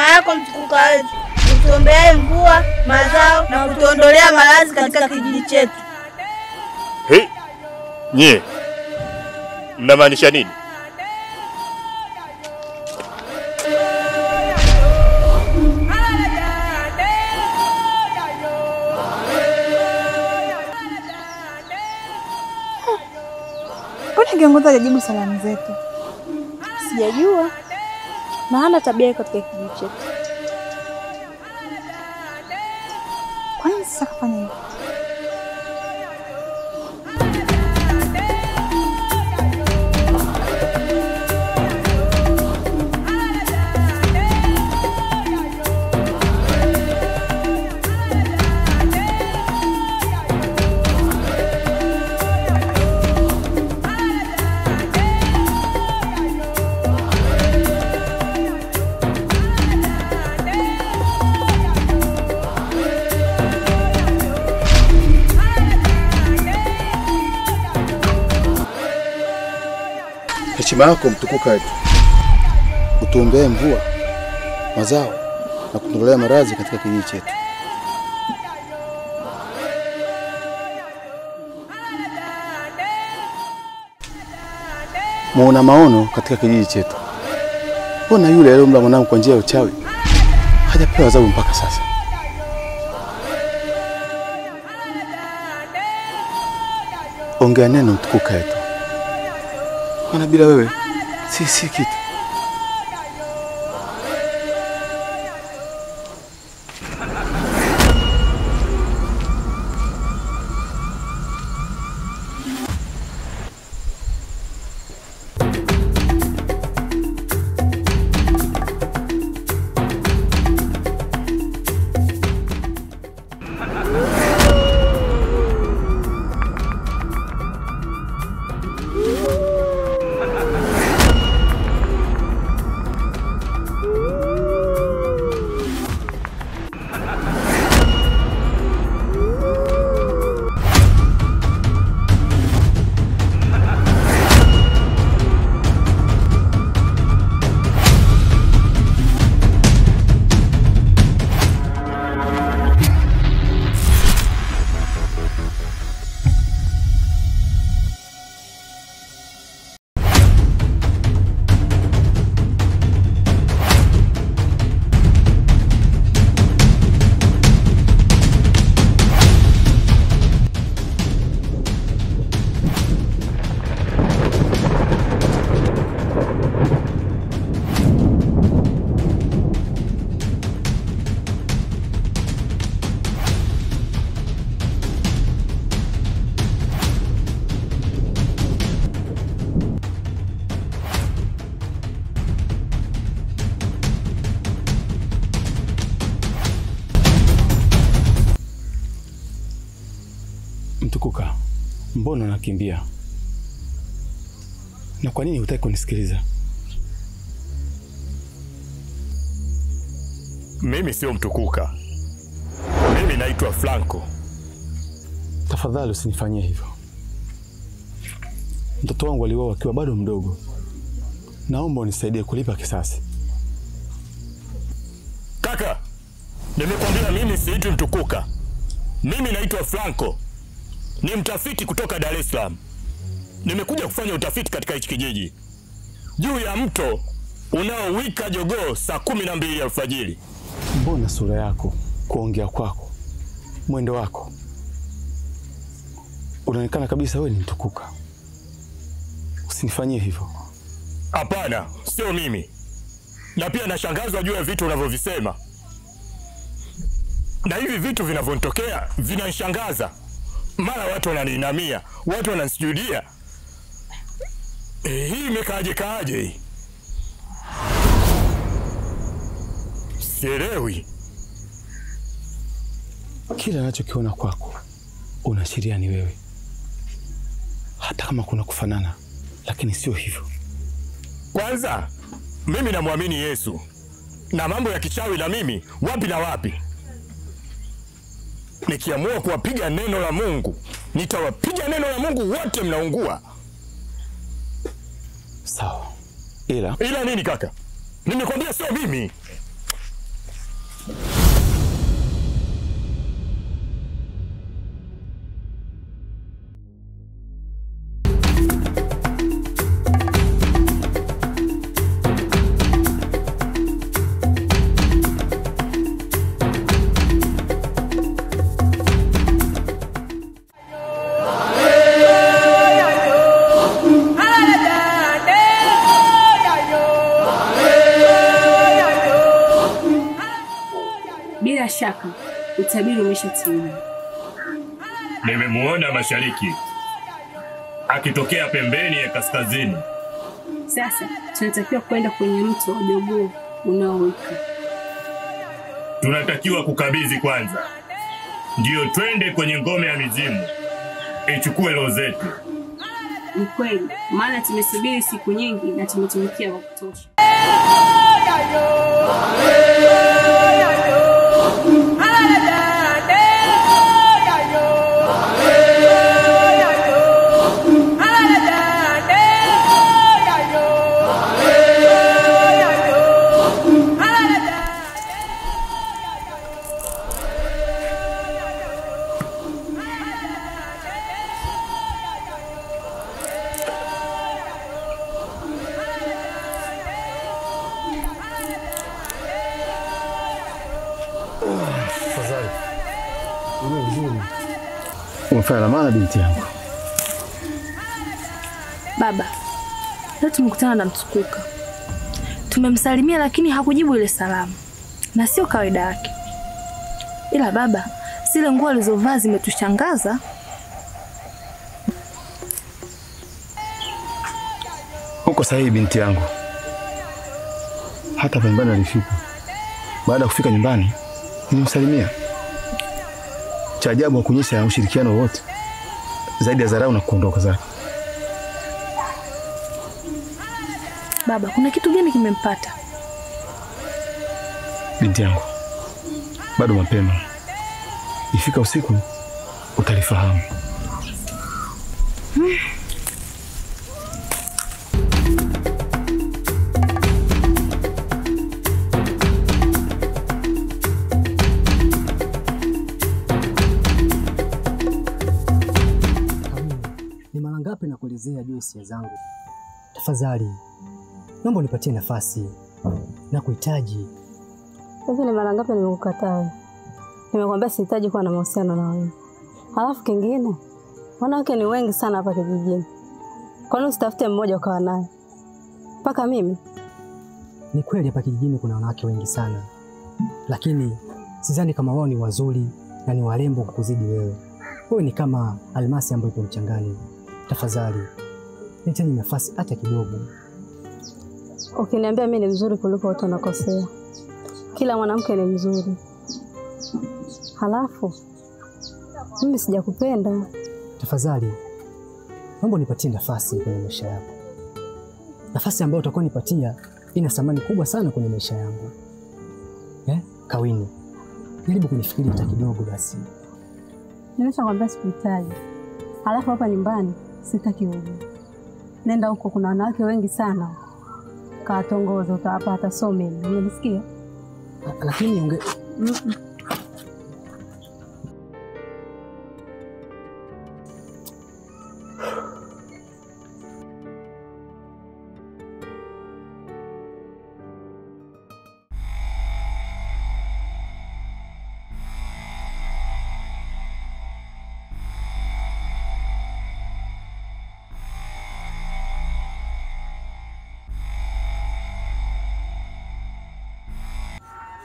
heshima yako mtukuka wetu, utuombee mvua, mazao na kutuondolea maradhi katika kijiji chetu. Nye, mnamaanisha nini? Mbona kiongozi hajajibu salamu zetu? Sijajua. Na hana tabia katika kijiji chetu. Kwa nini sasa kafanya hivyo? Heshima yako mtukuka wetu, utuombee mvua, mazao na kutuondolea maradhi katika kijiji chetu. Muona maono katika kijiji chetu. Mbona yule aliyomla mwanangu kwa njia ya uchawi hajapewa adhabu mpaka sasa? Ongea neno mtukuka wetu. Maana bila wewe si kitu. Mtukuka, mbona unakimbia? Na kwa nini hutaki kunisikiliza? Mimi sio mtukuka. Mimi naitwa Franco. Tafadhali usinifanyie hivyo. Mtoto wangu aliuawa akiwa bado mdogo. Naomba unisaidie kulipa kisasi. Kaka, nimekwambia mimi siitwi mtukuka. Mimi naitwa Franco. Ni mtafiti kutoka Dar es Salaam. Nimekuja kufanya utafiti katika hichi kijiji juu ya mto unaowika jogoo saa 12 alfajiri. Mbona sura yako, kuongea kwako, mwendo wako, unaonekana kabisa wewe ni mtukuka. Usinifanyie hivyo. Hapana, sio mimi. Na pia nashangazwa juu ya vitu unavyovisema. Na hivi vitu vinavyotokea vinanishangaza. Mara watu wananiinamia, watu wananisujudia. Hii imekaaje hii? Sielewi. Kila ninachokiona kwako unaashiria ni wewe. Hata kama kuna kufanana, lakini sio hivyo. Kwanza, mimi namwamini Yesu. Na mambo ya kichawi na mimi, wapi na wapi. Nikiamua kuwapiga neno la Mungu, nitawapiga neno la Mungu wote mnaungua. Sawa. Ila nini kaka? Nimekwambia sio mimi. shaka utabiri umeshatimia. Nimemuona mashariki akitokea pembeni ya kaskazini. Sasa tunatakiwa kwenda kwenye mto wa Jogoo unaowika. Tunatakiwa kukabidhi kwanza, ndio twende kwenye ngome ya mizimu ichukue roho zetu. Ni kweli, maana tumesubiri siku nyingi na tumetumikia kwa kutosha. Umefanya la maana binti yangu. Baba, leo tumekutana na Mtukuka. Tumemsalimia lakini hakujibu ile salamu. Na sio kawaida yake. Ila baba, zile nguo alizovaa zimetushangaza. Uko sahihi binti yangu. Hata nyumbani alifika. Baada ya kufika nyumbani, nilimsalimia. Cha ajabu hakuonyesha ushirikiano wote zaidi ya dharau na kuondoka zake. Baba, kuna kitu gani kimempata? Binti yangu, bado mapema. Ifika usiku utalifahamu. Na kuelezea juu hisia zangu. Tafadhali, naomba unipatie nafasi na kuhitaji. Hivi ni mara ngapi nimekukataa? Nimekwambia sihitaji kuwa na mahusiano na wewe. Halafu kingine, wanawake ni wengi sana hapa kijijini. Kwa nini usitafute mmoja ukawa naye? Paka mimi? Ni kweli hapa kijijini kuna wanawake wengi sana. Lakini sidhani kama wao ni wazuri na ni warembo kukuzidi wewe. Wewe ni kama almasi ambayo ipo mchangani. Tafadhali, niteni nafasi hata kidogo. Ukiniambia mimi ni mzuri kuliko wote unakosea. Kila mwanamke ni mzuri. Halafu mimi sijakupenda. Tafadhali, naomba nipatie nafasi kwenye maisha yako. Nafasi ambayo utakuwa nipatia ina thamani kubwa sana kwenye maisha yangu. Kawini, jaribu kunifikiri hata kidogo basi. Nimeshakwambia sikuhitaji. Halafu hapa nyumbani sitaki uje. Nenda huko, kuna wanawake wengi sana. Kawatongoza, utawapata. So mimi, unanisikia? Lakini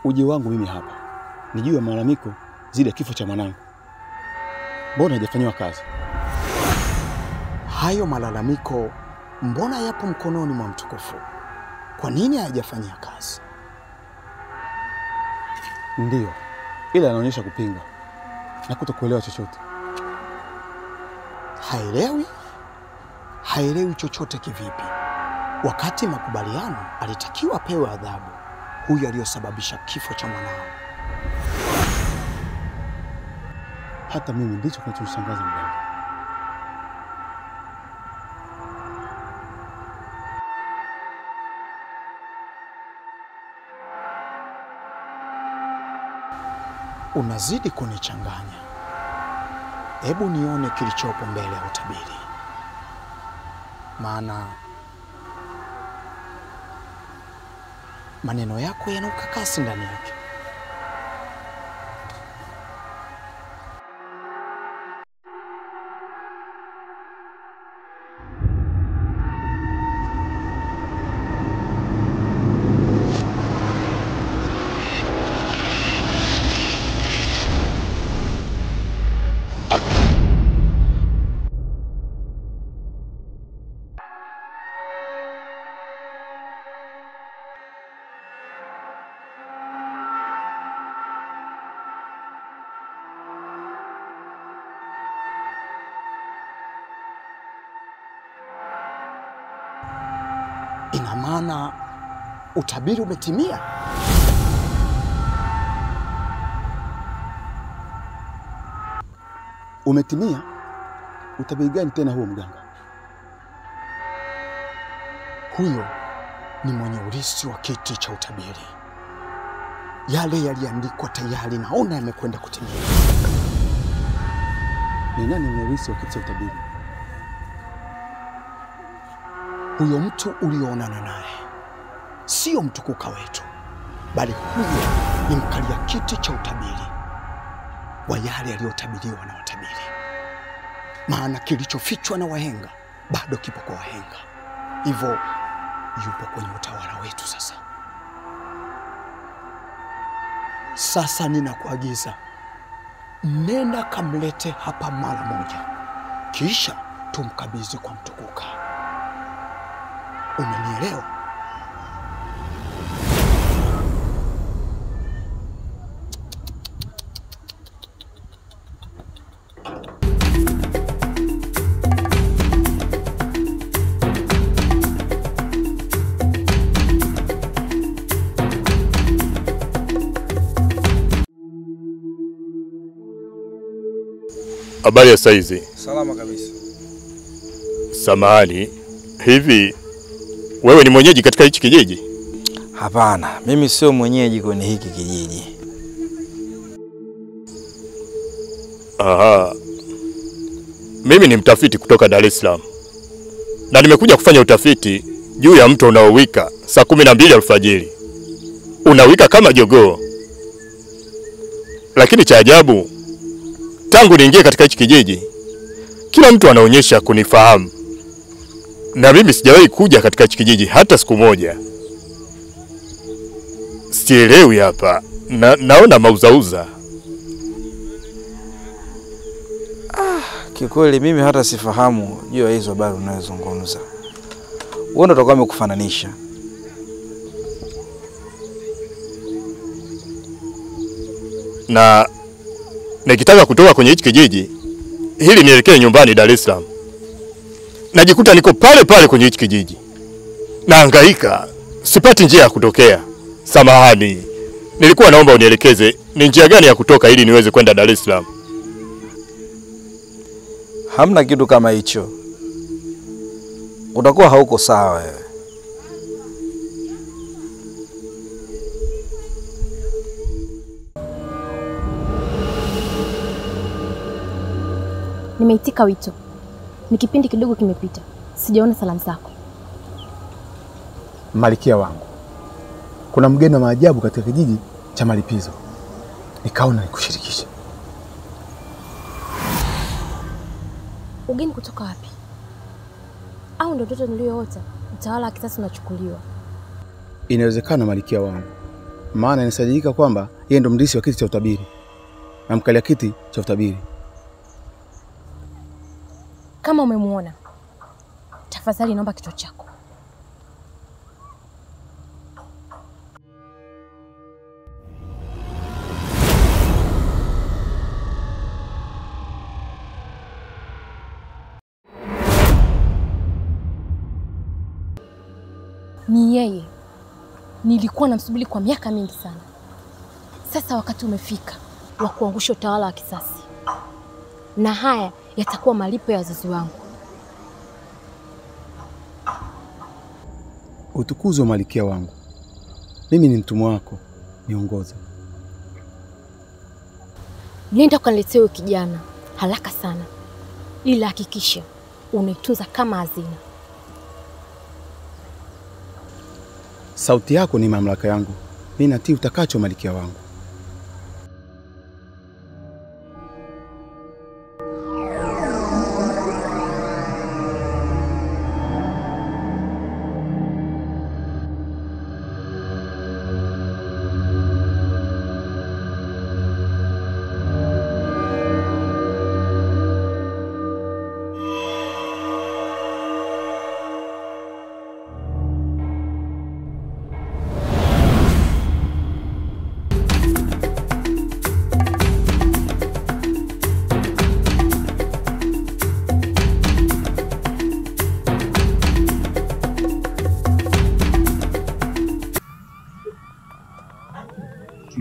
Uje wangu mimi hapa ni juu ya malalamiko zidi ya kifo cha mwanangu. Mbona hajafanywa kazi? Hayo malalamiko mbona yapo mkononi mwa Mtukufu? Kwa nini hajafanyia kazi? Ndiyo, ila anaonyesha kupinga na kutokuelewa chochote. Haelewi chochote kivipi? Wakati makubaliano alitakiwa apewe adhabu huyu aliyosababisha kifo cha mwanao. Hata mimi ndicho kinachoshangaza mganga. Unazidi kunichanganya. Hebu nione kilichopo mbele ya utabiri. Maana maneno yako yana ukakasi ndani yake. ina maana utabiri umetimia? Umetimia? Utabiri gani tena huo mganga? Huyo ni mwenye urithi wa kiti cha utabiri. Yale yaliandikwa tayari naona yamekwenda kutimia. Ni nani mwenye urithi wa kiti cha utabiri? Huyo mtu ulioonana naye sio mtukuka wetu, bali huyo ni mkalia kiti cha utabiri wa yale yaliyotabiriwa na watabiri. Maana kilichofichwa na wahenga bado kipo kwa wahenga, hivyo yupo kwenye utawala wetu sasa. Sasa ninakuagiza, nenda kamlete hapa mara moja, kisha tumkabidhi kwa mtukuka. Umenielewa? Habari ya saizi? Salama kabisa. Samahani, hivi wewe ni mwenyeji katika hichi kijiji? Hapana, mimi sio mwenyeji kwenye hiki kijiji. Aha. Mimi ni mtafiti kutoka Dar es Salaam. Na nimekuja kufanya utafiti juu ya mto unaowika saa 12 alfajiri. Unawika kama jogoo. Lakini cha ajabu, tangu niingie katika hichi kijiji, kila mtu anaonyesha kunifahamu. Na mimi sijawahi kuja katika hichi kijiji hata siku moja. Sielewi hapa. Naona mauzauza. Kikweli mimi hata sifahamu juu ya hizo habari unazozungumza. Wewe ndo utakuwa umekufananisha. Na nikitaka kutoka kwenye hichi kijiji hili nielekee nyumbani Dar es Salaam, najikuta niko pale pale kwenye hichi kijiji. Nahangaika, sipati njia ya kutokea. Samahani, nilikuwa naomba unielekeze ni njia gani ya kutoka ili niweze kwenda Dar es Salaam. Hamna kitu kama hicho. Utakuwa hauko sawa wewe. Nimeitika wito. Ni kipindi kidogo kimepita. Sijaona salamu zako. Malkia wangu, kuna mgeni wa maajabu katika kijiji cha Malipizo. Nikaona nikushirikishe. Ugeni kutoka wapi? Au ndo ndoto niliyoota utawala wa kisasa unachukuliwa? Inawezekana Malkia wangu, maana inasadikika kwamba yeye ndo mrithi wa kiti cha utabiri na mkalia kiti cha utabiri. Kama umemuona, tafadhali naomba kichwa chako. Ni yeye. Nilikuwa namsubiri kwa miaka mingi sana. Sasa wakati umefika wa kuangusha utawala wa kisasi. Na haya yatakuwa malipo ya wazazi wangu. Utukuzwe Malkia wangu. Mimi ni mtumwa wako, niongoze. Nenda ukaniletee huyo kijana haraka sana. Ila hakikisha unaitunza kama hazina. Sauti yako ni mamlaka yangu. Mimi natii utakacho Malkia wangu.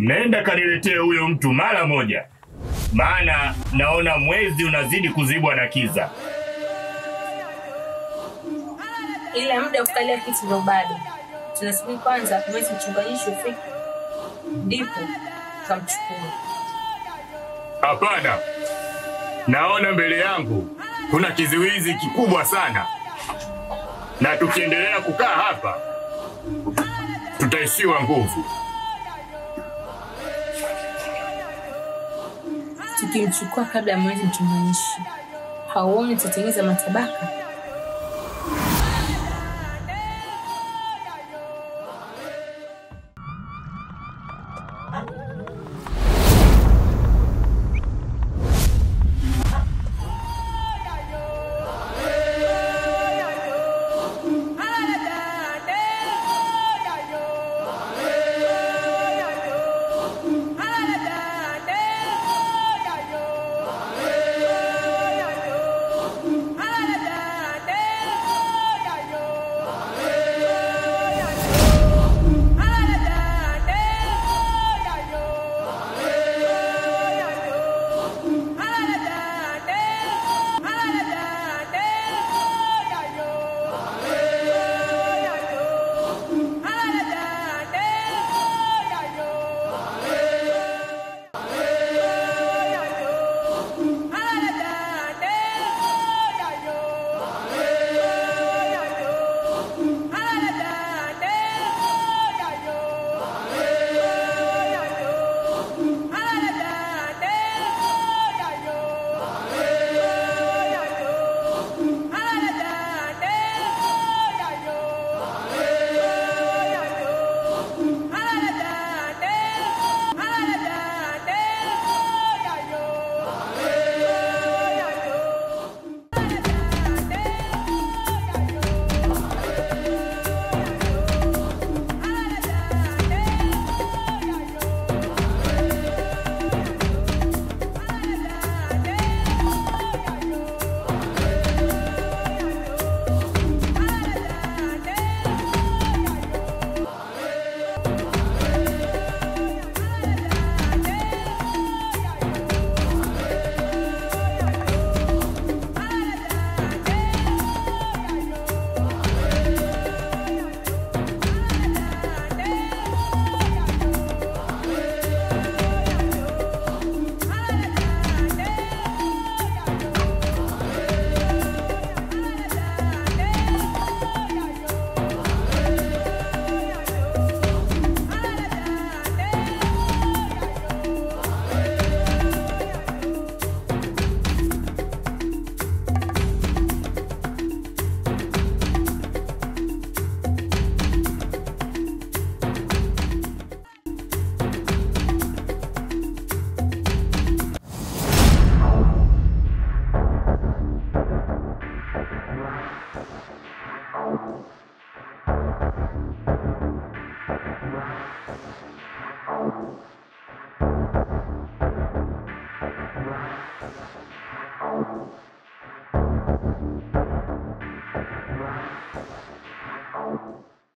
nenda kaniletee huyo mtu mara moja, maana naona mwezi unazidi kuzibwa na kiza. Ile muda kukalia kiti ndio bado. Tunasubiri kwanza mwezi mchungaji ufike. Ndipo tutamchukua. Hapana. Naona mbele yangu kuna kizuizi kikubwa sana. Na tukiendelea kukaa hapa tutaishiwa nguvu. Tukimchukua kabla ya mwezi mchungaji, hauoni tutatengeneza matabaka